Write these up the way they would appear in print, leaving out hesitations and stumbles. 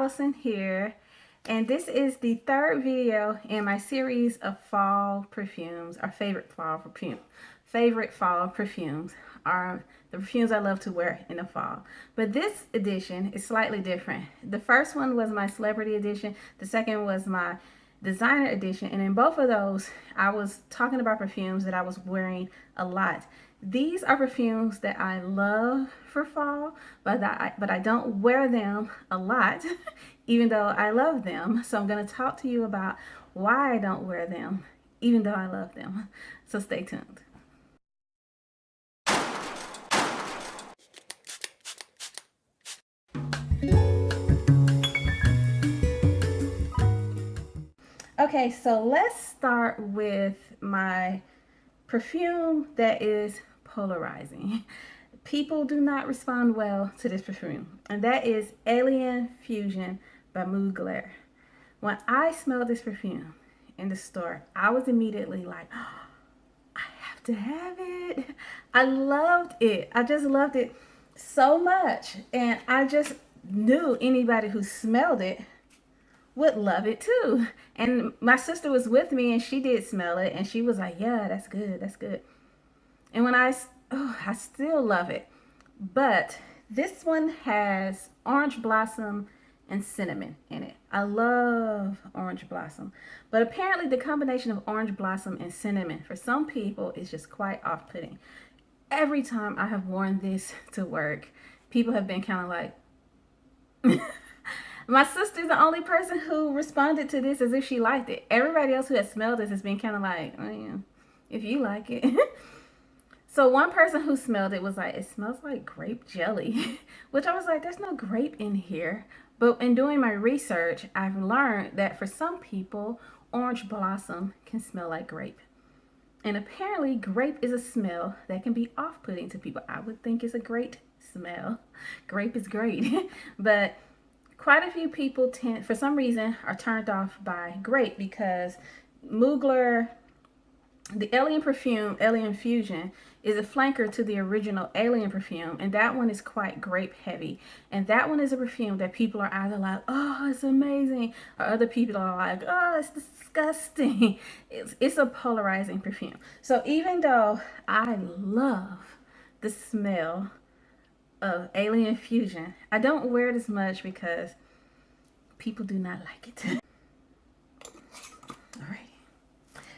Allison here, and this is the third video in my series of fall perfumes, or favorite fall perfumes. Favorite fall perfumes are the perfumes I love to wear in the fall. But this edition is slightly different. The first one was my celebrity edition. The second was my designer edition. And in both of those, I was talking about perfumes that I was wearing a lot. These are perfumes that I love for fall, but I don't wear them a lot, even though I love them. So I'm going to talk to you about why I don't wear them, even though I love them. So stay tuned. Okay, so let's start with my perfume that is polarizing. People do not respond well to this perfume, and that is Alien Fusion by Mugler. When I smelled this perfume in the store, I was immediately like, oh, I have to have it. I loved it. I just loved it so much, and I just knew anybody who smelled it would love it too. And my sister was with me and she did smell it and she was like, yeah, that's good, that's good. And when I still love it. But this one has orange blossom and cinnamon in it. I love orange blossom. But apparently the combination of orange blossom and cinnamon for some people is just quite off-putting. Every time I have worn this to work, people have been kind of like, my sister's the only person who responded to this as if she liked it. Everybody else who has smelled this has been kind of like, oh yeah, if you like it. So one person who smelled it was like, it smells like grape jelly, which I was like, there's no grape in here. But in doing my research, I've learned that for some people, orange blossom can smell like grape. And apparently grape is a smell that can be off-putting to people. I would think it's a great smell. Grape is great. But quite a few people for some reason, are turned off by grape because Mugler, the Alien perfume, Alien Fusion, is a flanker to the original Alien perfume, and that one is quite grape heavy. And that one is a perfume that people are either like, oh, it's amazing, or other people are like, oh, it's disgusting. It's a polarizing perfume. So even though I love the smell of Alien Fusion, I don't wear it as much because people do not like it. All right.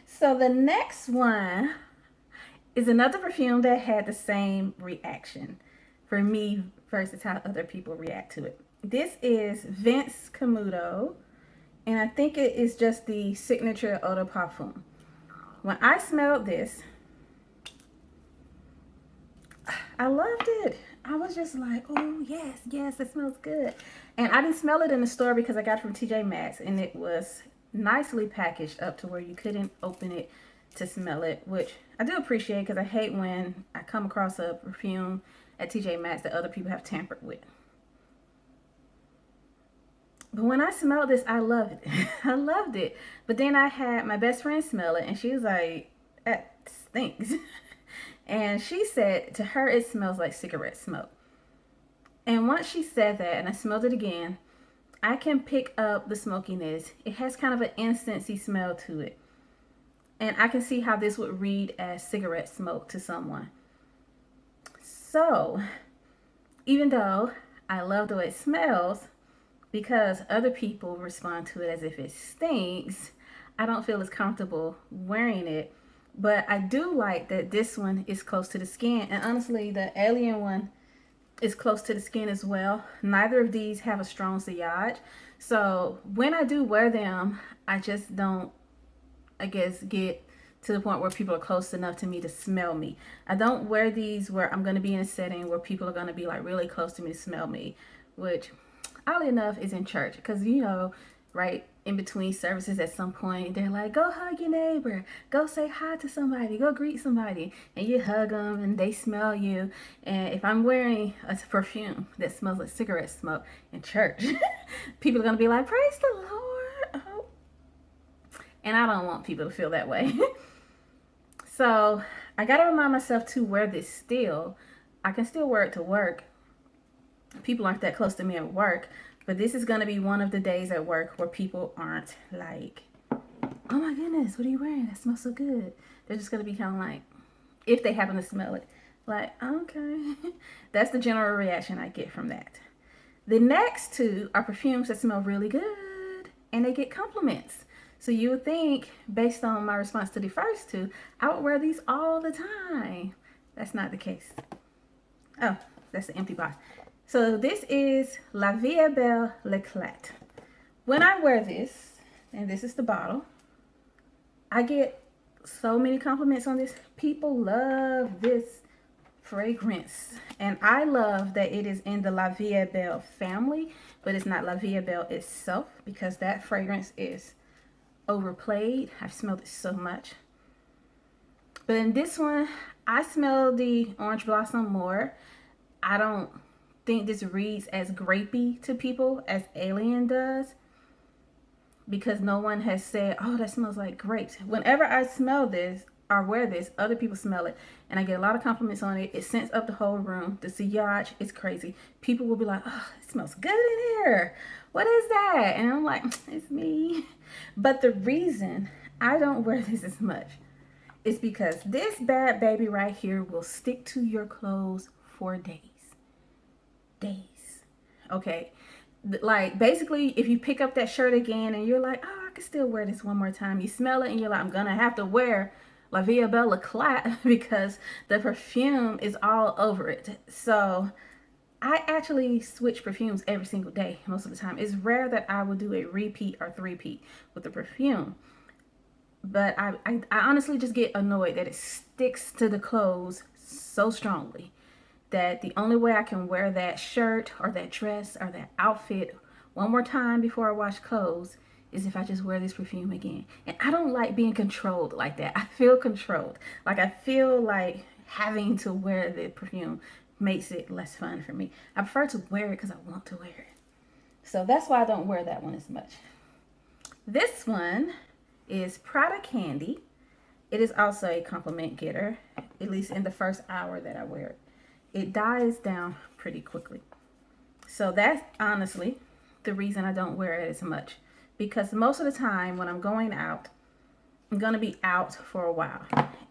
So the next one is another perfume that had the same reaction for me versus how other people react to it. This is Vince Camuto, and I think it is just the signature eau de parfum. When I smelled this, I loved it. I was just like, oh, yes, yes, it smells good. And I didn't smell it in the store because I got it from TJ Maxx, and it was nicely packaged up to where you couldn't open it to smell it, which I do appreciate because I hate when I come across a perfume at TJ Maxx that other people have tampered with. But when I smelled this, I loved it. I loved it. But then I had my best friend smell it, and she was like, that stinks. And she said to her it smells like cigarette smoke. And once she said that and I smelled it again, I can pick up the smokiness. It has kind of an incensey smell to it. And I can see how this would read as cigarette smoke to someone. So, even though I love the way it smells, because other people respond to it as if it stinks, I don't feel as comfortable wearing it. But I do like that this one is close to the skin. And honestly, the Alien one is close to the skin as well. Neither of these have a strong sillage. So when I do wear them, I just don't, I guess, get to the point where people are close enough to me to smell me. I don't wear these where I'm going to be in a setting where people are going to be like really close to me to smell me, which oddly enough is in church. Because, you know, right in between services at some point, they're like, go hug your neighbor, go say hi to somebody, go greet somebody, and you hug them and they smell you. And if I'm wearing a perfume that smells like cigarette smoke in church, people are gonna be like, praise the Lord. Oh. And I don't want people to feel that way. So I gotta remind myself to wear this still. I can still wear it to work. People aren't that close to me at work, But this is going to be one of the days at work where people aren't like, oh my goodness, what are you wearing? That smells so good. They're just going to be kind of like, if they happen to smell it, like, okay. That's the general reaction I get from that. The next two are perfumes that smell really good and they get compliments. So you would think, based on my response to the first two, I would wear these all the time. That's not the case. Oh, that's the empty box. So this is La Vie Belle L'Eclat. When I wear this, and this is the bottle, I get so many compliments on this. People love this fragrance. And I love that it is in the La Vie Belle family, but it's not La Vie Belle itself because that fragrance is overplayed. I've smelled it so much. But in this one, I smell the orange blossom more. I don't think this reads as grapey to people as Alien does because no one has said, oh, that smells like grapes. Whenever I smell this or wear this, other people smell it and I get a lot of compliments on it. It scents up the whole room. The sillage is crazy. People will be like, oh, it smells good in here. What is that? And I'm like, it's me. But the reason I don't wear this as much is because this bad baby right here will stick to your clothes for days. Okay, like basically if you pick up that shirt again and you're like, oh, I can still wear this one more time, you smell it and you're like, I'm gonna have to wear La Vie Belle L'Eclat because the perfume is all over it. So I actually switch perfumes every single day most of the time. It's rare that I will do a repeat or three-peat with the perfume, but I honestly just get annoyed that it sticks to the clothes so strongly that the only way I can wear that shirt or that dress or that outfit one more time before I wash clothes is if I just wear this perfume again. And I don't like being controlled like that. I feel controlled. Like I feel like having to wear the perfume makes it less fun for me. I prefer to wear it because I want to wear it. So that's why I don't wear that one as much. This one is Prada Candy. It is also a compliment getter, at least in the first hour that I wear it. It dies down pretty quickly. So that's honestly the reason I don't wear it as much. Because most of the time when I'm going out, I'm going to be out for a while.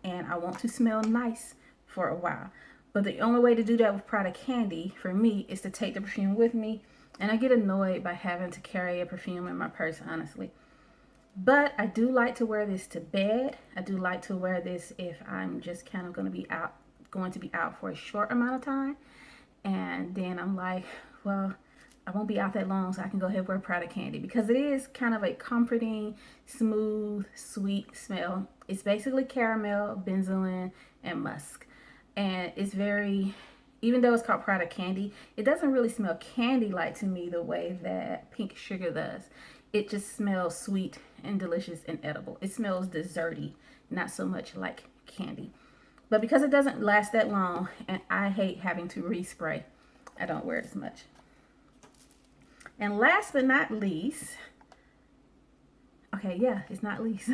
And I want to smell nice for a while. But the only way to do that with Prada Candy for me is to take the perfume with me. And I get annoyed by having to carry a perfume in my purse, honestly. But I do like to wear this to bed. I do like to wear this if I'm just kind of going to be out for a short amount of time, and then I'm like, well, I won't be out that long, so I can go ahead and wear Prada Candy because it is kind of a comforting, smooth, sweet smell. It's basically caramel, benzoin, and musk, and it's very, even though it's called Prada Candy, it doesn't really smell candy-like to me the way that Pink Sugar does. It just smells sweet and delicious and edible. It smells desserty, not so much like candy. But because it doesn't last that long, and I hate having to respray, I don't wear it as much. And last but not least, okay, yeah, it's not least,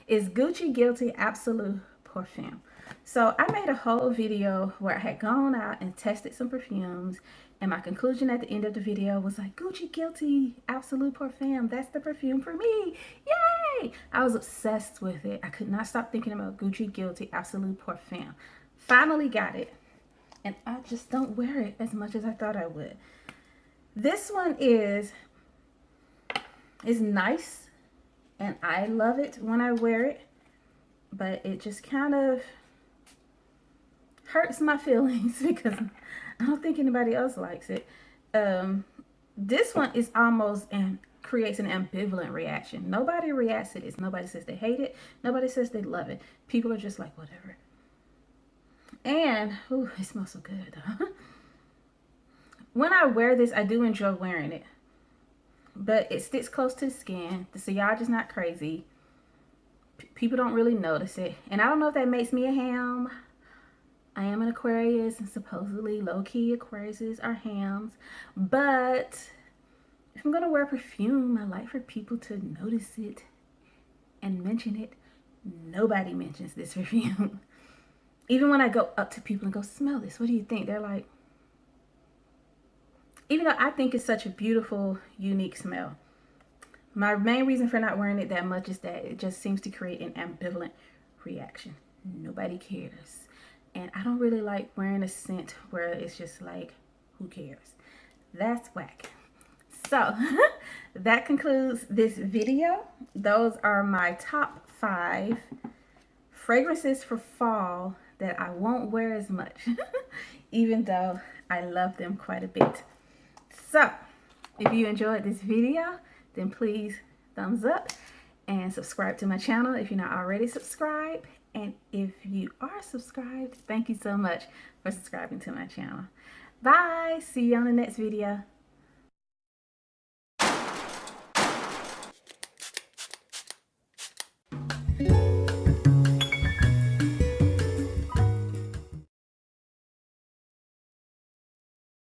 is Gucci Guilty Abslute Perfume. So I made a whole video where I had gone out and tested some perfumes, and my conclusion at the end of the video was like, Gucci Guilty Abslute Perfume, that's the perfume for me. Yay! I was obsessed with it. I could not stop thinking about Gucci Guilty Abslute Perfume. Finally got it, and I just don't wear it as much as I thought I would. This one is nice, and I love it when I wear it, but it just kind of hurts my feelings because I don't think anybody else likes it. This one is almost and creates an ambivalent reaction. Nobody reacts to this. Nobody says they hate it. Nobody says they love it. People are just like, whatever. And, ooh, it smells so good though. When I wear this, I do enjoy wearing it. But it sticks close to the skin. The sillage is not crazy. People don't really notice it. And I don't know if that makes me a ham. I am an Aquarius, and supposedly low-key Aquariuses are hams. But if I'm going to wear perfume, I like for people to notice it and mention it. Nobody mentions this perfume. Even when I go up to people and go, smell this, what do you think? They're like, even though I think it's such a beautiful, unique smell. My main reason for not wearing it that much is that it just seems to create an ambivalent reaction. Nobody cares. And I don't really like wearing a scent where it's just like, who cares? That's whack. So that concludes this video. Those are my top 5 fragrances for fall that I won't wear as much, even though I love them quite a bit. So if you enjoyed this video, then please thumbs up and subscribe to my channel if you're not already subscribed. And if you are subscribed, thank you so much for subscribing to my channel. Bye. See you on the next video.